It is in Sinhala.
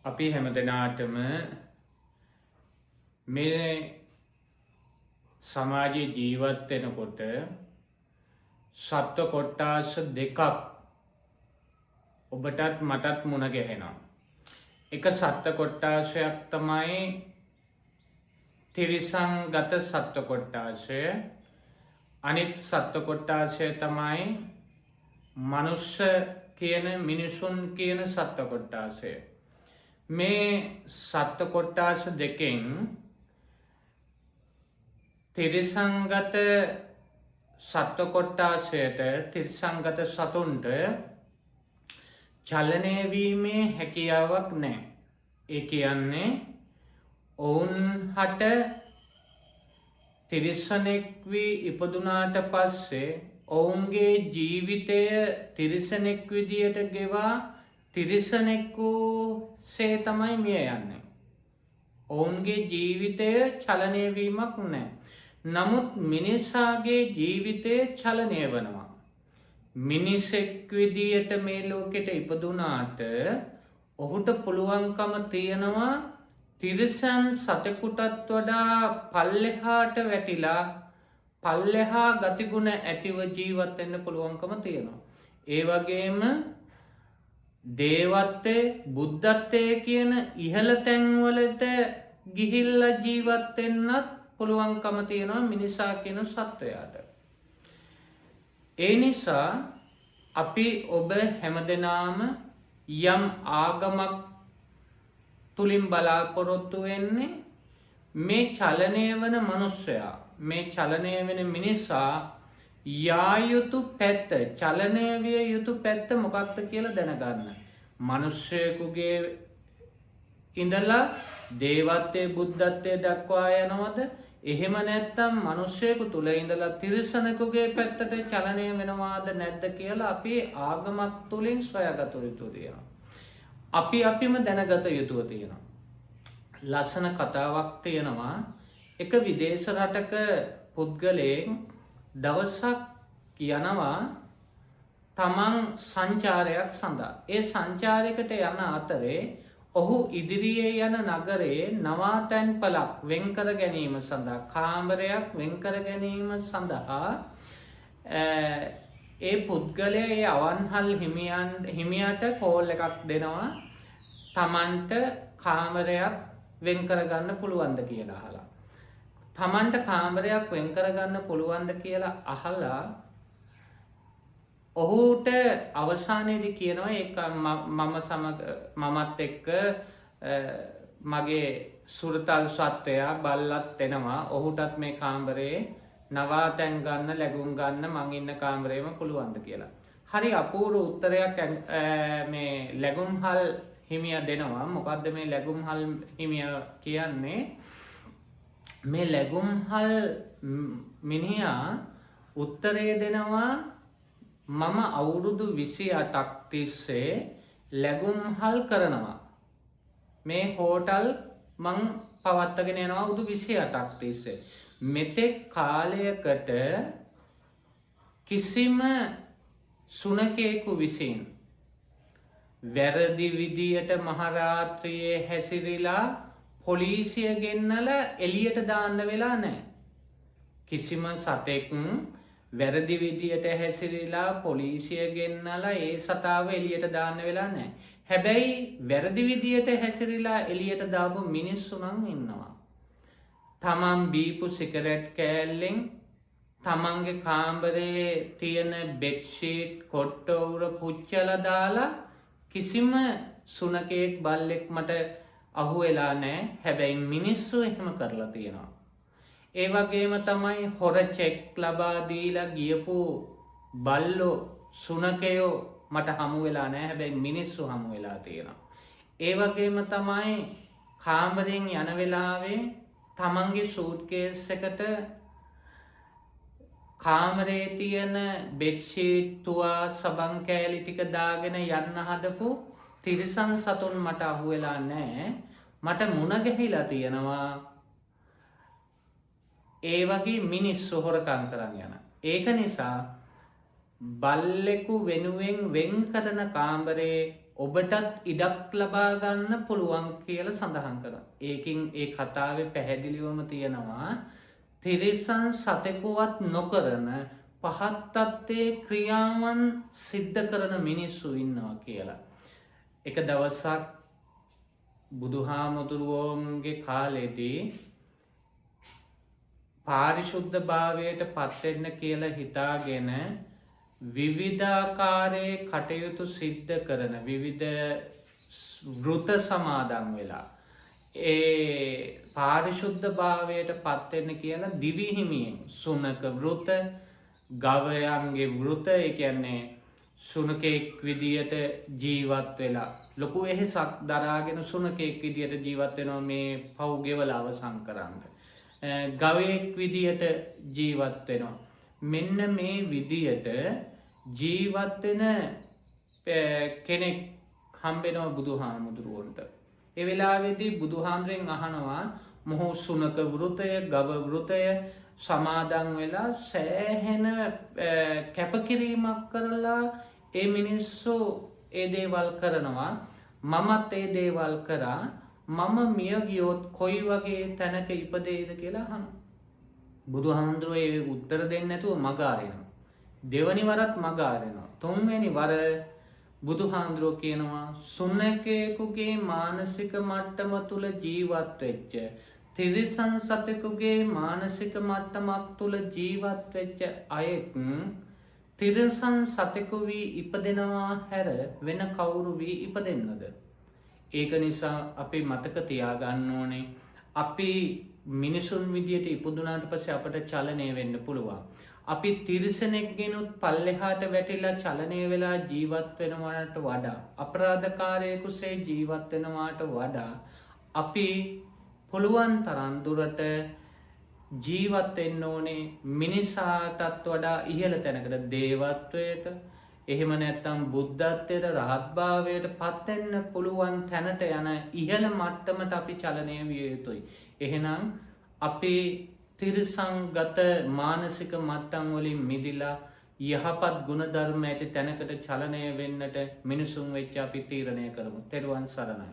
අපි හැමදෙනාටම මේ සමාජයේ ජීවත් වෙනකොට සත්ව කොට්ටාස දෙකක් ඔබටත් මටත් මුණ ගැහෙනවා. එක සත්ව කොට්ටාසයක් තමයි තිරිසංගත සත්ව කොට්ටාසය. අනිත් සත්ව කොට්ටාසය තමයි මනුෂ්‍ය කියන මිනිසුන් කියන සත්ව කොට්ටාසය. මේ සත්ව කොට්ටාස දෙකෙන් තිරිසංගත සත්ව කොට්ටාසයට තිරිසංගත සතුන්ට චලනය වීමේ හැකියාවක් නැහැ. ඒ කියන්නේ ඔවුන් හට තිරිසනෙක් වී ඉපදුනාට පස්සේ ඔවුන්ගේ ජීවිතය තිරිසනෙක් විදියට ගෙවා තිරිසනෙක්කු සේ තමයි මිය යන්නේ. ඔවුන්ගේ ජීවිතය චලනය වීමක් නෑ. නමුත් මිනිසාගේ ජීවිතය චලනය වනවා. මිනිසෙක් විදියට මේ ලෝකෙට ඉපදුනාට ඔහුට පුළුවන්කම තියෙනවා තිරිසන් සතෙකුටත් වඩා පල්ලෙහාට වැටිලා පල්ලෙහා ගතිගුණ ඇතිව ජීවත් වෙන්න පුළුවන්කම තියෙනවා. ඒ වගේම දේවත්වය බුද්ධත්වය කියන ඉහළ තැන්වලට ගිහිල්ලා ජීවත් වෙන්නත් පුළුවන්කම තියෙනවා මිනිසා කියන සත්වයාට. ඒ නිසා අපි ඔබ හැමදෙනාම යම් ආගමක් තුලින් බලාපොරොත්තු වෙන්නේ මේ චලනය වන මනුස්සයා, මේ චලනය වෙන මිනිසා යා යුතු පැත්ත, චලනය විය යුතු පැත්ත මොකක්ද කියලා දැනගන්න. මනුෂ්‍යයෙකුගේ ඉඳලා දේවත්වයේ බුද්ධත්වයේ දක්වා යනවද? එහෙම නැත්නම් මනුෂ්‍යයෙකු තුල ඉඳලා තිරිසනෙකුගේ පැත්තට චලනය වෙනවාද නැද්ද කියලා අපි ආගමක් තුලින් සොයාගත යුතු තියෙනවා. අපිම දැනගත යුතුව තියෙනවා. ලස්සන කතාවක් තියෙනවා. එක විදේශ රටක පුද්ගලයෙක් දවසක් යනවා තමන් සංචාරයක් සඳහා. ඒ සංචාරයකට යන අතරේ ඔහු ඉදිරියේ යන නගරයේ නවාතැන්පලක් වෙන්කර ගැනීම සඳහා, කාමරයක් වෙන්කර ගැනීම සඳහා ඒ පුද්ගලයා ඒ අවන්හල් හිමියට කෝල් එකක් දෙනවා තමන්ට කාමරයක් වෙන් කරගන්න පුළුවන්ද කියලා අහලා. තමන්ට කාමරයක් වෙන් කරගන්න පුළුවන්ද කියලා අහලා ඔහුට අවසානයේදී කියනවා ඒක මමත් එක්ක මගේ සුරතල් සත්වයා බල්ලත් එනවා. ඔහුටත් මේ කාමරේ නවාතැන් ගන්න, ලැබුම් ගන්න මං ඉන්න කාමරේම පුළුවන්ද කියලා. හරි අපූර්ව උත්තරයක් මේ ලැබුම්හල් හිමියා දෙනවා. මොකද්ද මේ ලැබුම්හල් හිමියා කියන්නේ? මේ ලැබුම්හල් මිනිහා උත්තරේ දෙනවා මම අවුරුදු 28ක් තිස්සේ ලැබුම්හල් කරනවා. මේ හෝටල් මං පවත්වාගෙන යනවා අවුරුදු 28ක් තිස්සේ. මෙතෙක් කාලයකට කිසිම සුනකයෙකු විසින් වැරදි විදියට මහරාත්‍රියේ හැසිරිලා පොලිසිය ගෙන්නලා එළියට දාන්න වෙලා නැහැ. කිසිම සතෙක් වැරදි විදියට හැසිරිලා පොලිසිය ගෙන්නලා ඒ සතාව එළියට දාන්න වෙලා නැහැ. හැබැයි වැරදි විදියට හැසිරිලා එළියට දාපු මිනිස්සු නම් ඉන්නවා. තමන් බීපු සිගරට් කෑල්ලෙන් තමන්ගේ කාමරේ තියෙන බෙඩ්ෂීට් කොට්ටෝර පුච්චලා දාලා කිසිම සුනකෙක් බල්ලෙක් මට අහුවෙලා නැහැ. හැබැයි මිනිස්සු එහෙම කරලා තියෙනවා. ඒ වගේම තමයි හොර චෙක් ලබා දීලා ගියපු බල්ලෝ සුනකයෝ මට හමු වෙලා නැහැ. හැබැයි මිනිස්සු හමු වෙලා තියෙනවා. ඒ වගේම තමයි කාමරෙන් යන වෙලාවේ තමන්ගේ සූට්කේස් එකට කාමරේ තියෙන බෙඩ්ෂීට් තුවා සබන් කෑලි ටික දාගෙන යන්න හදපු තිරිසන් සතුන් මට අහුවෙලා නැහැ. මට මුණ ගැහිලා තියෙනවා ඒ වගේ මිනිස්සු හොරකම් කරන් යන. ඒක නිසා බල්ලෙකු වෙනුවෙන් වෙන් කරන කාමරේ ඔබටත් ඉඩක් ලබා ගන්න පුළුවන් කියලා සඳහන් කරනවා. ඒකින් ඒ කතාවේ පැහැදිලිවම තියෙනවා තිරිසන් සතෙකුවත් නොකරන පහත් තත්ත්වයේ ක්‍රියාවන් සිද්ධ කරන මිනිස්සු ඉන්නවා කියලා. එක දවසක් බුදුහාමුදුරුවෝන්ගේ කාලෙදී පාරිශුද්ධ භාවයට පත්වෙන්න කියලා හිතාගෙන විවිධාකාරයේ කටයුතු සිද්ධ කරන විවිධ වෘත සමාදන් වෙලා ඒ පාරිශුද්ධ භාවයට පත්වෙන්න කියලා දිවිහිමියෙන් සුනක වෘත ගවයන්ගේ වෘත කියන්නේ සුනකෙක් විදියට ජීවත් වෙලා ලොකු එහෙසක් දරාගෙන සුනකෙක් විදියට ජීවත් වෙනවා මේ පව් ගෙවල අවසන් කරන්න. ගවයෙක් විදියට ජීවත් වෙනවා. මෙන්න මේ විදියට ජීවත්වෙන කෙනෙක් හම්බෙනවා බුදුහාමුදුරුවන්ට. ඒ වෙලාවේදී බුදුහාමුදුරෙන් අහනවා මොහු සුනක වෘතය ගව වෘතය සමාදන් වෙලා සෑහෙන කැපකිරීමක් කරලා ඒ මිනිස්සු ඒ දේවල් කරනවා. මමත් ඒ දේවල් කරා මම මිය ගියොත් කොයි වගේ තැනක ඉපදේද කියලා අහනවා. බුදුහාමුදුරුවෝ ඒ උත්තර දෙන්නේ නැතුව මග අරිනවා. දෙවනි වරත් මග අරිනවා. තුන්වෙනි වර බුදුහාමුදුරුවෝ කියනවා සුනකයෙකුගේ මානසික මට්ටම තුල ජීවත් වෙච්ච තිරිසන් සතෙකුගේ මානසික මට්ටමක් තුල ජීවත් වෙච්ච අයෙක් තිරිසන් සතෙකු වී ඉපදෙනවා හැර වෙන කවුරු වී ඉපදෙන්නද? ඒක නිසා අපි මතක තියාගන්න ඕනේ අපි මිනිසුන් විදියට ඉපදුනාට පස්සේ අපට චලනය වෙන්න පුළුවන්. අපි තිරිසනෙක් ගෙනුත් පල්ලෙහාට වැටිලා චලනය වෙලා ජීවත් වෙනවාට වඩා අපරාධකාරයෙකුසේ ජීවත් වෙනවාට වඩා අපි පුළුවන් තරම් දුරට ජීවත් වෙන්න ඕනේ මිනිසාටත් වඩා ඉහළ තැනකට දේවත්වයට එහෙම නැත්නම් බුද්ධත්වයට රහත්භාවයට පත් වෙන්න පුළුවන් තැනට යන ඉහළ මට්ටමට අපි චලනය විය යුතුයි. එහෙනම් අපි තිරිසංගත මානසික මට්ටම් වලින් මිදිලා යහපත් ගුණධර්ම ඇති තැනකට චලනය වෙන්නට මිනිසුන් වෙච්ච අපි තීරණය කරමු. තෙරුවන් සරණයි.